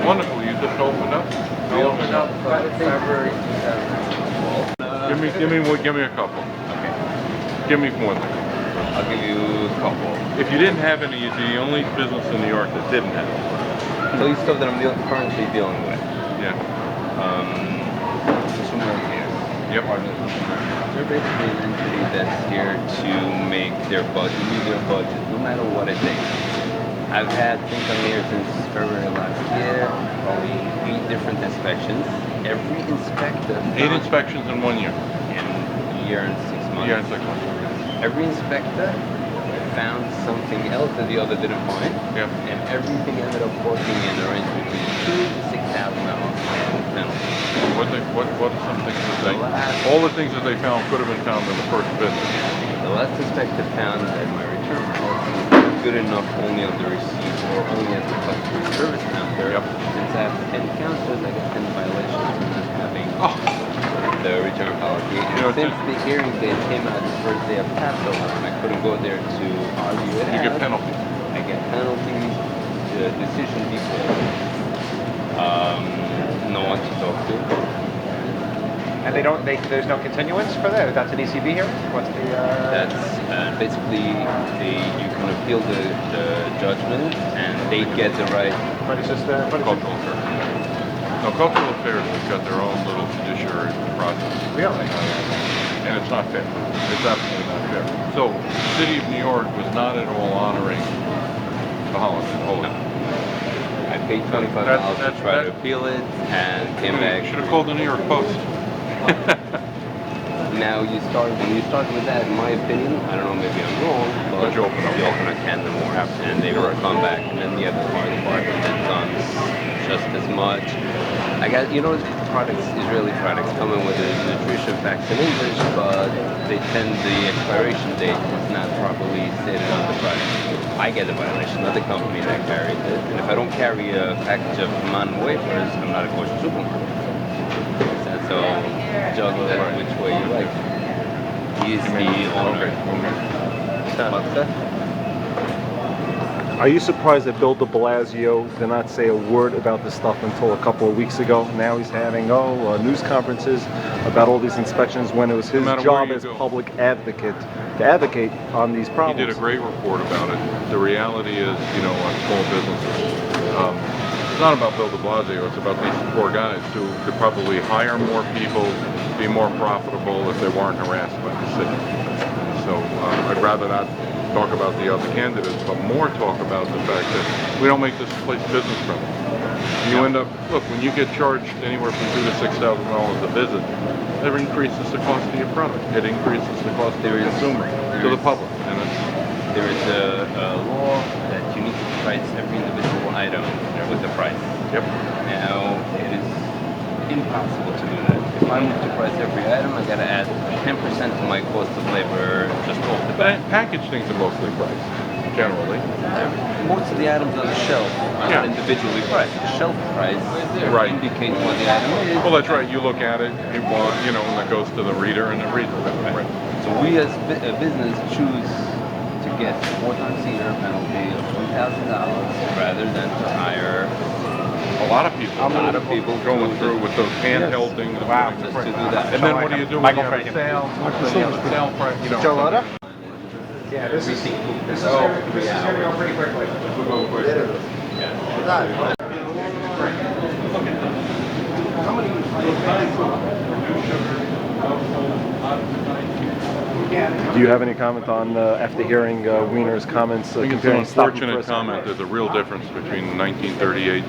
Wonderful. You just opened up. We opened up February 2012. Give me a couple. Okay. Give me one thing. I'll give you a couple. If you didn't have any, you'd be the only business in New York that didn't have it. So you stuff that I'm currently dealing with. Yeah. Consumer affairs. Yep. They're basically an entity that's here to make their budget, meet their budget, no matter what it takes. I've had things on here since February last year, probably 8 different inspections. Every inspector. 8 inspections in 1 year. In a year and 6 months. Yeah, it's like Every inspector found something else that the other didn't find. Yeah. And everything ended up working in a range between $2,000 to $6,000 penalty. What are some things that they? All the things that they found could have been found in the first visit. The last inspector found that my return policy was good enough only on the receipt or only at the customer service counter. Yep. Since I have 10 counters, I got 10 violations for not having the return policy. And since the hearing date came out the first day of Passover, and I couldn't go there to argue it out. You get penalties. I get penalties. The decision before. No one to talk to. And there's no continuance for that? That's an ECB hearing? What's the... That's basically, you can appeal the judgment, and they get the right... What is this? Cultural affairs. No, cultural affairs has got their own little judiciary process. Really? And it's not fair. It's absolutely not fair. So, the city of New York was not at all honoring the holiday. I paid $25 to try to appeal it, and came back. You should have called the New York Post. Now when you start with that, in my opinion, I don't know, maybe I'm wrong, but you open a can of worms, and they will come back, and then you have the fire department that comes just as much. I got, products, Israeli products, come in with the nutrition facts in English, but the expiration date is not properly stated on the product. I get a violation, not the company that carries it. And if I don't carry a package of man wafers, I'm not a kosher supermarket. So juggle it which way you like. He is the owner. What's that? Are you surprised that Bill de Blasio did not say a word about this stuff until a couple of weeks ago? Now he's having news conferences about all these inspections when it was his job as public advocate to advocate on these problems. He did a great report about it. The reality is, on small businesses, it's not about Bill de Blasio, it's about these poor guys who could probably hire more people, be more profitable if they weren't harassed by the city. So I'd rather not talk about the other candidates, but more talk about the fact that we don't make this place business friendly. You end up, look, when you get charged anywhere from $2,000 to $6,000 a visit, that increases the cost of your product. It increases the cost to the consumer, to the public. And there is a law that you need to price every individual item with the price. Yep. Now, it is impossible to do that. If I move to price every item, I gotta add 10% to my cost of labor just off the bat. Package things are mostly priced, generally. Most of the items on the shelf are not individually priced. The shelf price indicates what the item is. Well, that's right. You look at it, you want, and it goes to the reader, and it reads it. Right. So we as a business choose to get 4 times a year penalty of $1,000 rather than to hire a lot of people going through with those handheld things. Wow. Just to do that. And then what do you do when you have a sale? Sale price, Joe Lhota? Yeah, this is going to go pretty quickly. We'll go quick. Do you have any comment on, after hearing Wiener's comments? I think it's an unfortunate comment. There's a real difference between 1938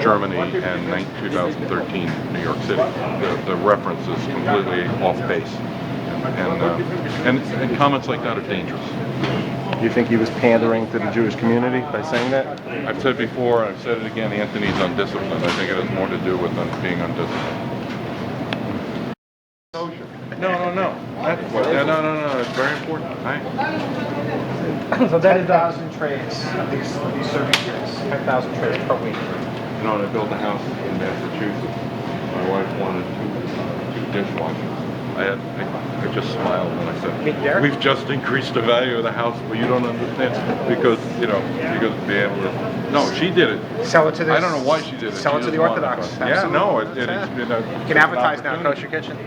Germany and 2013 New York City. The reference is completely off base. And comments like that are dangerous. Do you think he was pandering to the Jewish community by saying that? I've said before, I've said it again, Anthony's undisciplined. I think it has more to do with being undisciplined. No. It's very important. So that is 10,000 trays of these serving trays. 10,000 trays per week. I built a house in Massachusetts. My wife wanted two dishwashers. I just smiled when I Meet said, Derek? we've just increased the value of the house, but you don't understand, because, you know, because being able to, no, she did it. Sell it to the. I don't know why she did it. Sell it She to the just wanted Orthodox. to. Yeah, no, Absolutely. you know, You can advertise now, Kosher Kitchen.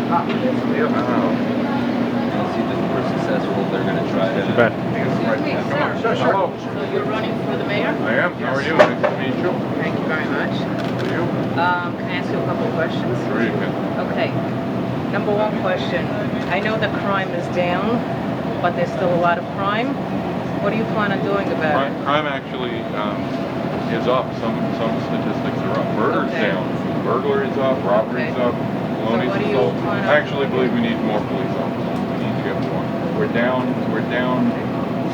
Wow. See, if we're successful, they're going to try to. Excuse me, sir. Hello. So you're running for the mayor? I am. How are you? Nice to meet you. Thank you very much. How are you? Can I ask you a couple of questions? Sure you can. Okay. Number one question. I know that crime is down, but there's still a lot of crime. What do you plan on doing about it? Crime actually is up. Some statistics are up. Murder's Okay. down. Burglary's up. Robbery's Okay. up. Baloney's what do you sold. plan on I actually doing? believe we need more police officers. We need to get more. We're down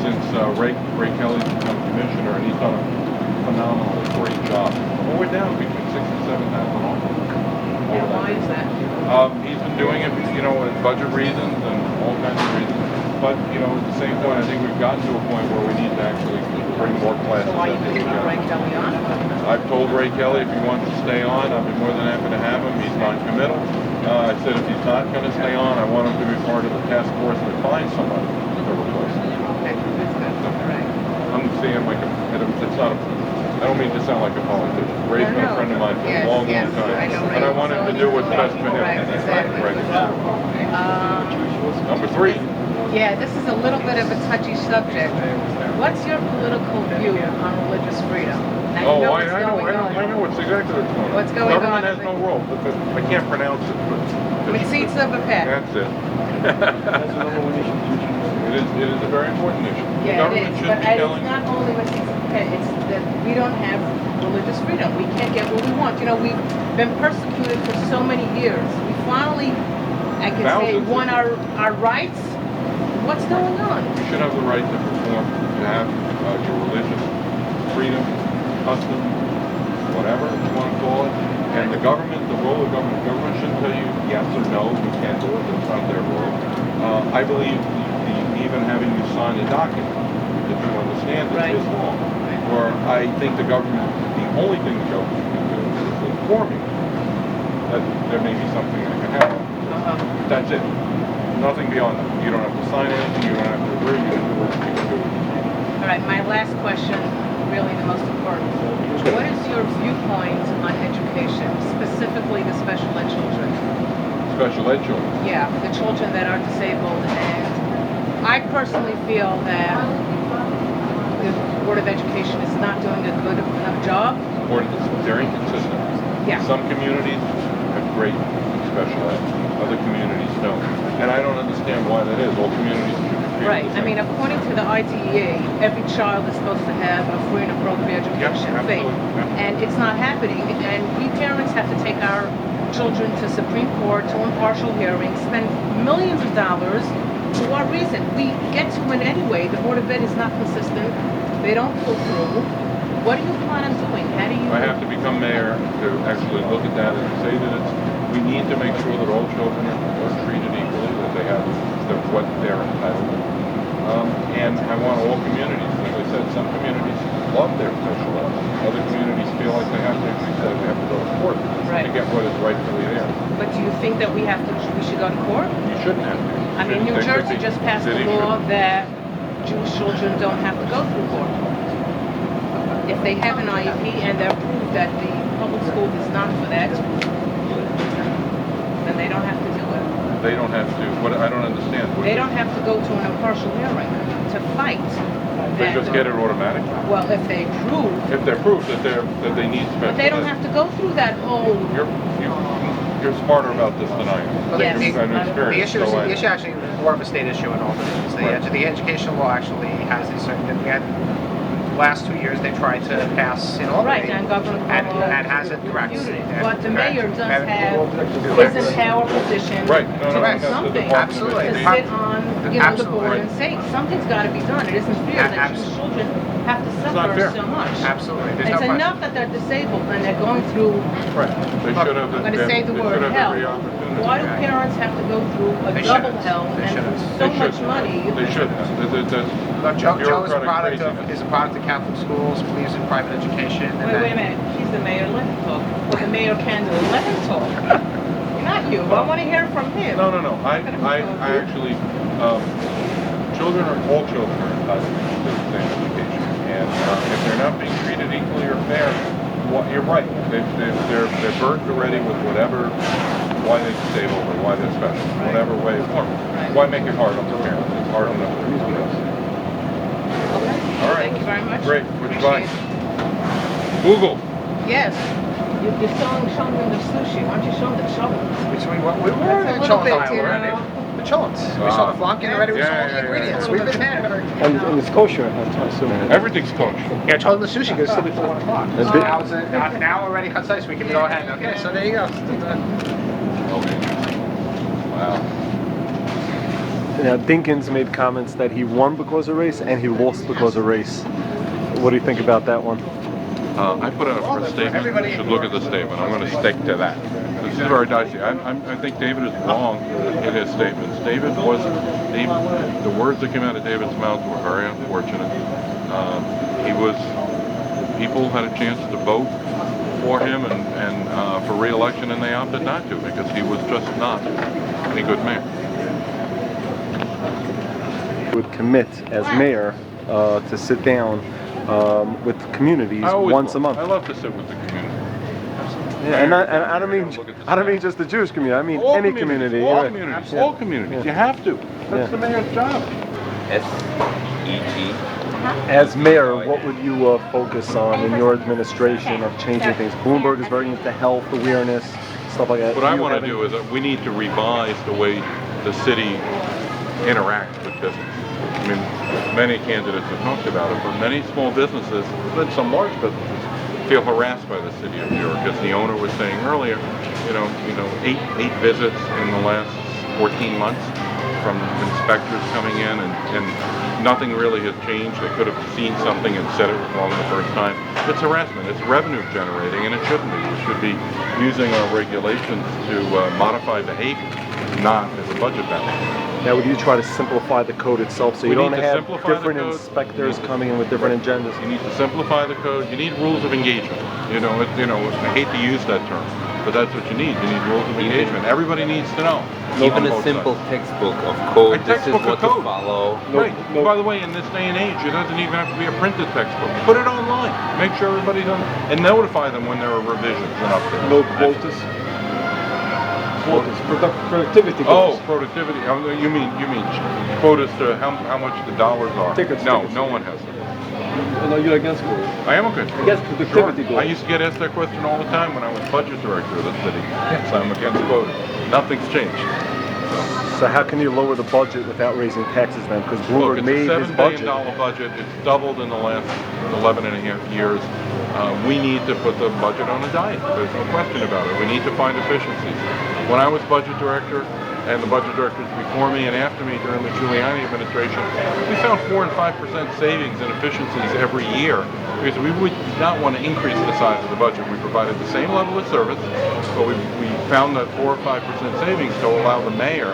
since Ray Kelly's become commissioner, and he's done a phenomenally great job. Well, we're down between 6,000 and 7,000 officers. Yeah, why is that? He's been doing it, you know, with budget reasons and all kinds of reasons. But, you know, at the same point, I think we've gotten to a point where we need to actually bring more classes. So are you into putting the Ray Kelly on? I've told Ray Kelly if he wants to stay on, I'd be more than happy to have him. He's non-committal. I said if he's not going to stay on, I want him to be part of the task force that finds somebody to replace him. Okay, that's good. All right. I'm seeing like it's not a, I don't mean to sound like a politician. Ray's been a friend of mine for a long, long time. I know Ray. And I want him to do what's best for him. Right, exactly. Right. Number 3. Yeah, this is a little bit of a touchy subject. What's your political view on religious freedom? Now, Oh, you know I know what's exactly what's going on. What's going on? Government has no role. But I can't pronounce it, but Receipts of a pet. that's it. It is a very important issue. The Yeah, government it is. should But be it's telling. not only receipts of a pet, it's that we don't have religious freedom. We can't get what we want. You know, we've been persecuted for so many years. We finally, I can say, Thousands. won our rights. What's going on? You should have the right to perform, to have your religious freedom, custom, whatever you want to call it. And the government, the role of government shouldn't tell you yes or no, you can't do it. That's not their role. I believe even having you sign a document that you understand Right. is law. Or I think the government, the only thing the government can do is inform you that there may be something that can happen. That's it. Nothing beyond that. You don't have to sign anything. You don't have to agree. You can do what you can do. All right, my last question, really the most important. What is your viewpoint on education, specifically the special ed children? Special ed children. Yeah, the children that are disabled, and I personally feel that the Board of Education is not doing a good enough job. Or it's very inconsistent. Yeah. Some communities have great special ed. Other communities don't. And I don't understand why that is. All communities should be treated Right. the I same. mean, according to the IDEA, every child is supposed to have a free and appropriate education. absolutely. Yeah. And it's not happening. And we parents have to take our children to Supreme Court, to impartial hearings, spend millions of dollars. For what reason? We get to it anyway. The Board of Ed is not consistent. They don't pull through. What do you plan on doing? How do you... I have to become mayor to actually look at that and say that we need to make sure that all children are treated equally, that they have what they're entitled to. And I want all communities, as I said, some communities love their special ed. Other communities feel like they have to go to court Right. to get what is rightfully theirs. But do you think that we should go to court? You shouldn't have to. I mean, New There should Jersey be. just passed a Cities law should. that Jewish children don't have to go through court. If they have an IEP and they're proved that the public school is not for that, then they don't have to do it. They don't have to. What I don't understand. They don't have to go to an impartial hearing to fight. They that- just get it automatically. Well, if they prove, If they're proof that they need special but they don't ed. have to go through that whole. You're smarter about this than I am. Well, Yes. You've got an The experience, issue is so the issue actually is more of a state issue in all this. Right. The education law actually has a certain. We had last 2 years they tried to pass in Albany. Right, and Governor and Cuomo that hasn't correct. reviewed it. Yeah, But the correct. mayor does And- have his empower position Right. No, to Correct. do something. Absolutely. To sit on, the board Absolutely. and say, something's got to be done. It isn't fair that Jewish children have to not suffer fair. so much. Absolutely. There's It's no question. enough that they're disabled and they're going through, Right. They should have. I'm going to say the they word should have hell. every opportunity. Why do parents have to go through a They double shouldn't. hell They and shouldn't. so They much shouldn't. money? They shouldn't. Look, Joe is a Bureaucratic product craziness. of Catholic schools, believes in private education. And Wait a then- minute, he's the mayor, let him talk. Or the mayor candidate, let him talk. Not you, I want to hear from him. No. I actually, children all children are entitled to the same education, and if they're not being treated equally or fair, you're right. They're burdened already with whatever, why they're disabled or why they're special, whatever way or form. Right. Why make it hard on the parents? It's hard enough for everybody else. Okay. All right. Thank you very much. Great. Which Appreciate line? Google. it. Yes. You're showing them the sushi. Why don't you show them the chocolates? Which we were That's in a the little chillin' bit, aisle you already. know. The chillins. We saw the flocking already. We saw all the Yeah. ingredients. We've been there. And it's kosher, I assume. Everything's kosher. Yeah, I told them the sushi goes till before 1 o'clock. That's So it. now we're ready to cut slice. We can go ahead. Okay, so there you go. Okay. Wow. Now, Dinkins made comments that he won because of race and he lost because of race. What do you think about that one? I put out a statement. You should look at the statement. I'm going to stick to that. This is very dicey. I think David is wrong in his statements. David was the words that came out of David's mouth were very unfortunate. People had a chance to vote for him and for re-election, and they opted not to because he was just not a good mayor. Would commit as mayor to sit down with communities once a month. I love to sit with the community. Yeah, and I don't mean just the Jewish community. I mean All any communities, community. all yeah. communities, Yeah. all communities. Yeah. You have to. That's Yeah. the mayor's job. SEG. As mayor, what would you focus on in your administration of changing things? Bloomberg is very into health awareness, stuff like that. What I want to do is that we need to revise the way the city interacts with business. I mean, many candidates have talked about it, but many small businesses, and some large businesses, feel harassed by the city of New York. As the owner was saying earlier, eight visits in the last 14 months from inspectors coming in, and nothing really has changed. They could have seen something and said it was wrong the first time. It's harassment. It's revenue generating, and it shouldn't be. We should be using our regulations to modify behavior, not as a budget balance. Now, would you try to simplify the code itself so you We don't need to have simplify the different code. inspectors coming in with different agendas? You need to simplify the code. You need rules of engagement. I hate to use that term, but that's what you need. You need rules of engagement. Everybody needs to know. Even on a both simple sides. textbook of code. A This is textbook of what to code. follow. Right. By the way, in this day and age, it doesn't even have to be a printed textbook. Put it online. Make sure everybody's on, and notify them when there are revisions and updates. No quotas? Quotas, productivity Oh, goals. productivity. You mean quotas to how much the dollars are? Tickets, No, tickets. no one has it. No, you're against quotas. I am against Against productivity Sure. goals. I used to get asked that question all the time when I was budget director of the city. So I'm against quotas. Nothing's changed. So how can you lower the budget without raising taxes then? Because Look, Bloomberg it's made a his $7 budget. billion budget. It's doubled in the last 11 and a half years. We need to put the budget on a diet. There's no question about it. We need to find efficiencies. When I was budget director, and the budget directors before me and after me during the Giuliani administration, we found 4 and 5% savings and efficiencies every year because we would not want to increase the size of the budget. We provided the same level of service, but we found that 4 or 5% savings to allow the mayor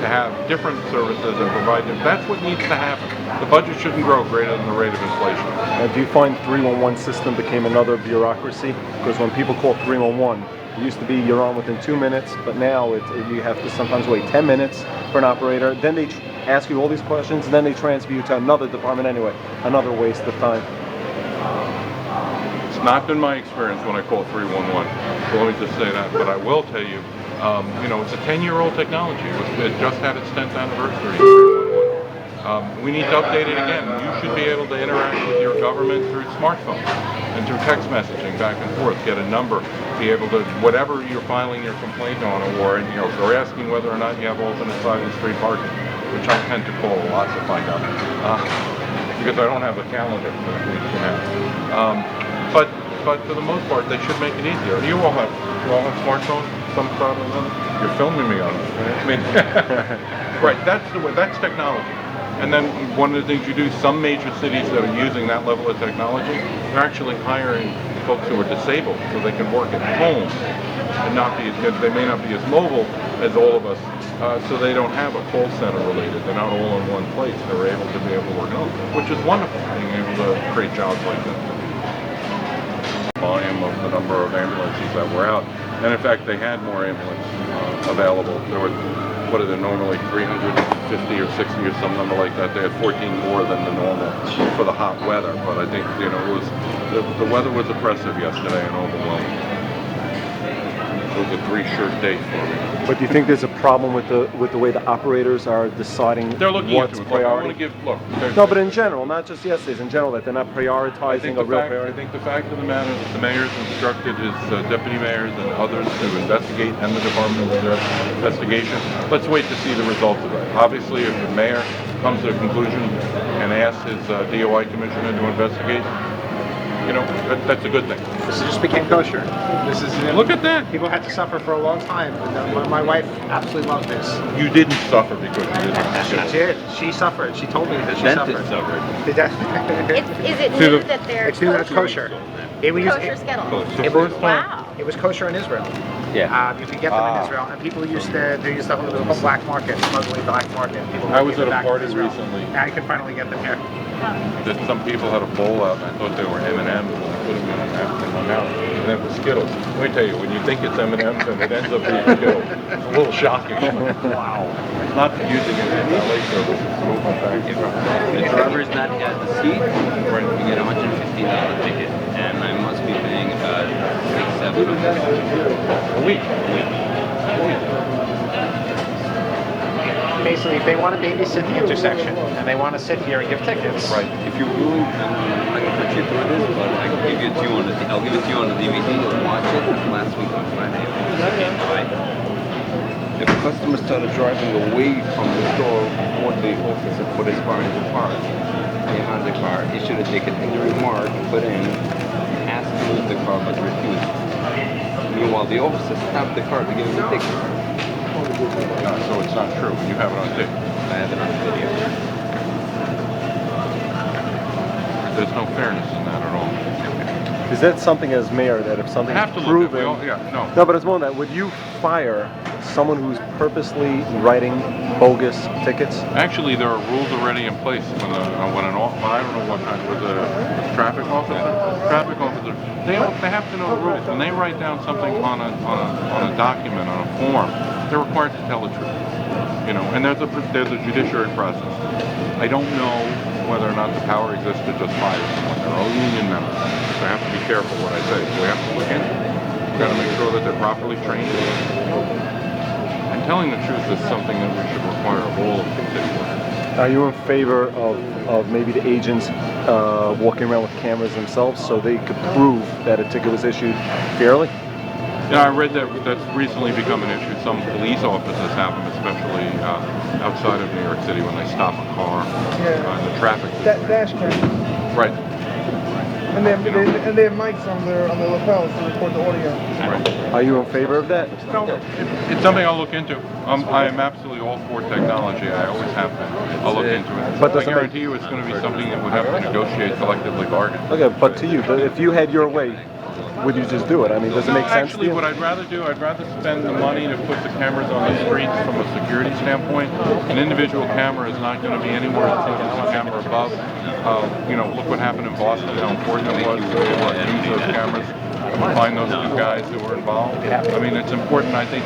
to have different services and provide them. That's what needs to happen. The budget shouldn't grow greater than the rate of inflation. Do you find 311 system became another bureaucracy? Because when people call 311, it used to be you're on within 2 minutes, but now you have to sometimes wait 10 minutes for an operator. Then they ask you all these questions, and then they transfer you to another department anyway. Another waste of time. It's not been my experience when I call 311. So let me just say that. But I will tell you, it's a 10-year-old technology. It just had its 10th anniversary. 311. We need to update it again. You should be able to interact with your government through smartphones and through text messaging back and forth. Get a number. Be able to, whatever you're filing your complaint on, or they're asking whether or not you have alternate side of the street parking, which I tend to call a lot to find out because I don't have a calendar for the week from now. But for the most part, they should make it easier. You all have smartphones, some sort or another. You're filming me on it. Right? I mean, right? That's the way. That's technology. And then one of the things you do, some major cities that are using that level of technology, they're actually hiring folks who are disabled so they can work at home and not be, they may not be as mobile as all of us, so they don't have a call center related. They're not all in one place. They're able to work at home, which is wonderful, being able to create jobs like that. Volume of the number of ambulances that were out, and in fact they had more ambulance available. There were, what are there, normally 350 or 60 or some number like that. They had 14 more than the normal for the hot weather, but I think, you know, it was, the weather was oppressive yesterday and overwhelming. It was a 3-shirt day for me. But do you think there's a problem with the way the operators are deciding They're looking what's into it. Look, I want priority? to give, look. No, but in general, not just yesterday's, in general, that they're not prioritizing a real I priority. think the fact of the matter is the mayor's instructed his deputy mayors and others to investigate, and the department of their investigation. Let's wait to see the results of it. Obviously, if the mayor comes to a conclusion and asks his DOI commissioner to investigate, you know, that's a good thing. This just became kosher. This is Look at that. People had to suffer for a long time, and my wife absolutely loved this. You didn't suffer because you didn't. She did. She suffered. She told me that she Dentist suffered. suffered. Is it new that they're It's new. That's kosher. It was Kosher Skittles. It was, Wow. it was kosher in Israel. Yeah. You could get them in Israel, and people used to. They used to have a little black market, smuggling black market. People I was would at get a them back party to Israel. recently. Now you can finally get them here. That some people had a bowl out, and I thought they were M&Ms, and I put them in my mouth, and then it was Skittles. Let me tell you, when you think it's M&Ms and it ends up being Skittles, it's a little shocking. Wow. Not using it in LA service, it's moving back. The driver's not at the seat, you get a $115 ticket, and I must be paying about $600, $700 A week. Basically, if they want to babysit the intersection and they want to sit here and give tickets, Right. If you're willing, I'm not gonna put you through this, but I can give it to you on the. I'll give it to you on the DVD. You'll watch it last week on Friday. If a customer started driving away from the store toward the office and put his car in the park, they hand the car, issue a ticket, and the remark put in, ask to move the car but refused. Meanwhile, the officer stopped the car to give him the ticket. So it's not true. You have it on tape. I have it on video. There's no fairness in that at all. Is that something as mayor that if something's Have to look at proven? it. Yeah, no. No, but it's more than that. Would you fire someone who's purposely writing bogus tickets? Actually, there are rules already in place when I don't know what kind, with a traffic officer, they have to know the rules. When they write down something on a document, on a form, they're required to tell the truth. You know, and there's a judiciary process. I don't know whether or not the power exists to just fire someone. They're all union members. So I have to be careful what I say. So we have to look into it. We've got to make sure that they're properly trained. And telling the truth is something that we should require of all of the city workers. Are you in favor of maybe the agents walking around with cameras themselves so they could prove that a ticket was issued fairly? Yeah, I read that that's recently become an issue. Some police officers have them, especially outside of New York City when they stop a car in the traffic. Dash cam. Right. And they have mics on their lapels to record the audio. Right. Are you in favor of that? No, it's something I'll look into. I am absolutely all for technology. I always have been. I'll look into it. But I guarantee you it's going to be something that we'd have to negotiate, collectively bargain. Okay, but to you, if you had your way, would you just do it? I mean, does it make sense to Actually, you? what I'd rather do, I'd rather spend the money to put the cameras on the streets from a security standpoint. An individual camera is not going to be anywhere until there's a camera above. You know, look what happened in Boston, how important it was to be able to use those cameras to find those two guys who were involved. I mean, it's important, I think,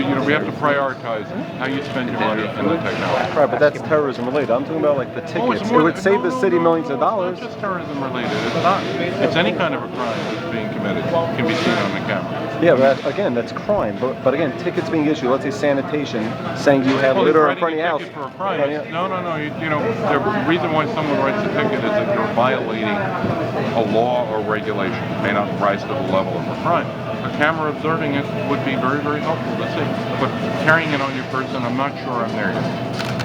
you know, we have to prioritize how you spend your money and the technology. Right, but that's terrorism related. I'm talking about like the Oh, it's tickets. It more would than- save no, the city no, millions of no, dollars. It's not just terrorism related. It's not. It's any kind of a crime that's being committed can be seen on the camera. Yeah, but again, that's crime. But again, tickets being issued, let's say sanitation, saying you have Well, litter in writing front of a your house. ticket for a crime. Yeah. No. You know, the reason why someone writes a ticket is that you're violating a law or regulation. It may not rise to the level of a crime. A camera observing it would be very, very helpful to see. But carrying it on your person, I'm not sure I'm there yet.